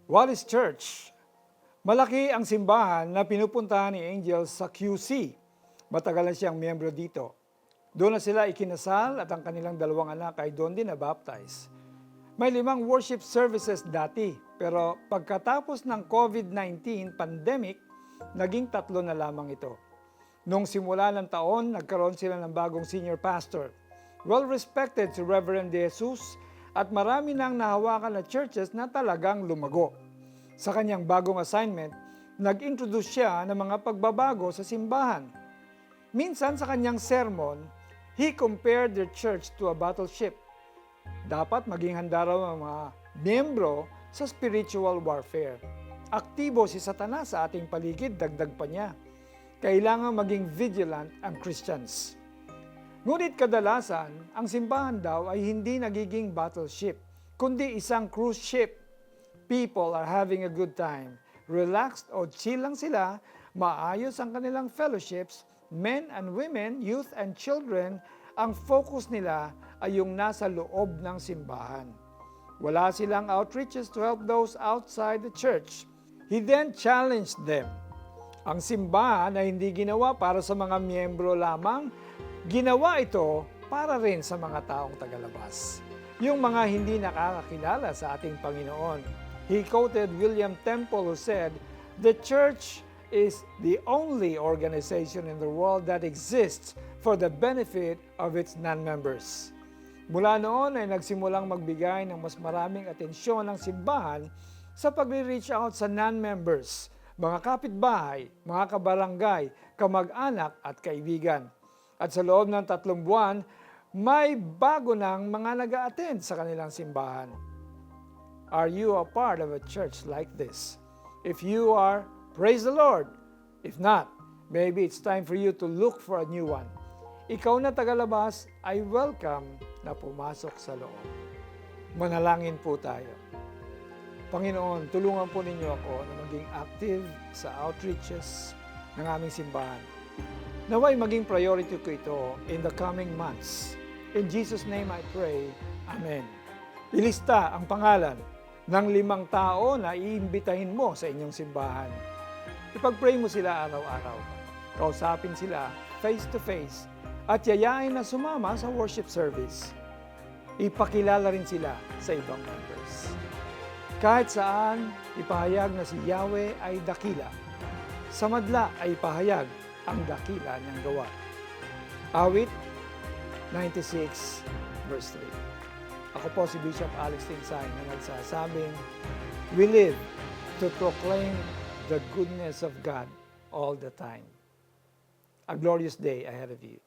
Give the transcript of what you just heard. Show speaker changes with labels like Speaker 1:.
Speaker 1: What is church? Malaki ang simbahan na pinupuntahan ni Angel sa QC. Matagal na siyang miyembro dito. Doon na sila ikinasal at ang kanilang dalawang anak ay doon din na-baptize. May 5 worship services dati, pero pagkatapos ng COVID-19 pandemic, naging 3 na lamang ito. Noong simula ng taon, nagkaroon sila ng bagong senior pastor. Well-respected si Reverend De Jesus at marami nang nahawakan na churches na talagang lumago. Sa kanyang bagong assignment, nag-introduce siya ng mga pagbabago sa simbahan. Minsan sa kanyang sermon, he compared their church to a battleship. Dapat maging handa raw ang mga miyembro sa spiritual warfare. Aktibo si Satanas sa ating paligid, dagdag pa niya. Kailangan maging vigilant ang Christians. Ngunit kadalasan, ang simbahan daw ay hindi nagiging battleship, kundi isang cruise ship. People are having a good time. Relaxed o chill lang sila, maayos ang kanilang fellowships, men and women, youth and children, ang focus nila ay yung nasa loob ng simbahan. Wala silang outreaches to help those outside the church. He then challenged them. Ang simbahan ay hindi ginawa para sa mga miyembro lamang, ginawa ito para rin sa mga taong tagalabas. Yung mga hindi nakakakilala sa ating Panginoon. He quoted William Temple who said, "The church is the only organization in the world that exists for the benefit of its non-members." Mula noon ay nagsimulang magbigay ng mas maraming atensyon ng simbahan sa pagre-reach out sa non-members, mga kapitbahay, mga kabarangay, kamag-anak at kaibigan. At sa loob ng 3 buwan, may bago ng mga nag-a-attend sa kanilang simbahan. Are you a part of a church like this? If you are, praise the Lord. If not, maybe it's time for you to look for a new one. Ikaw na tagalabas ay welcome na pumasok sa loob. Manalangin po tayo. Panginoon, tulungan po ninyo ako na maging active sa outreaches ng aming simbahan. Naway maging priority ko ito in the coming months. In Jesus' name I pray. Amen. Ilista ang pangalan ng 5 tao na iimbitahin mo sa inyong simbahan. Ipag-pray mo sila araw-araw. Kausapin sila face-to-face at yayain na sumama sa worship service. Ipakilala rin sila sa ibang members. Kahit saan, ipahayag na si Yahweh ay dakila. Sa madla ay ipahayag ang dakila niyang gawa. Awit 96 verse 3. Ako po si Bishop Alex Tinsay na nagsasabing, we live to proclaim the goodness of God all the time. A glorious day ahead of you.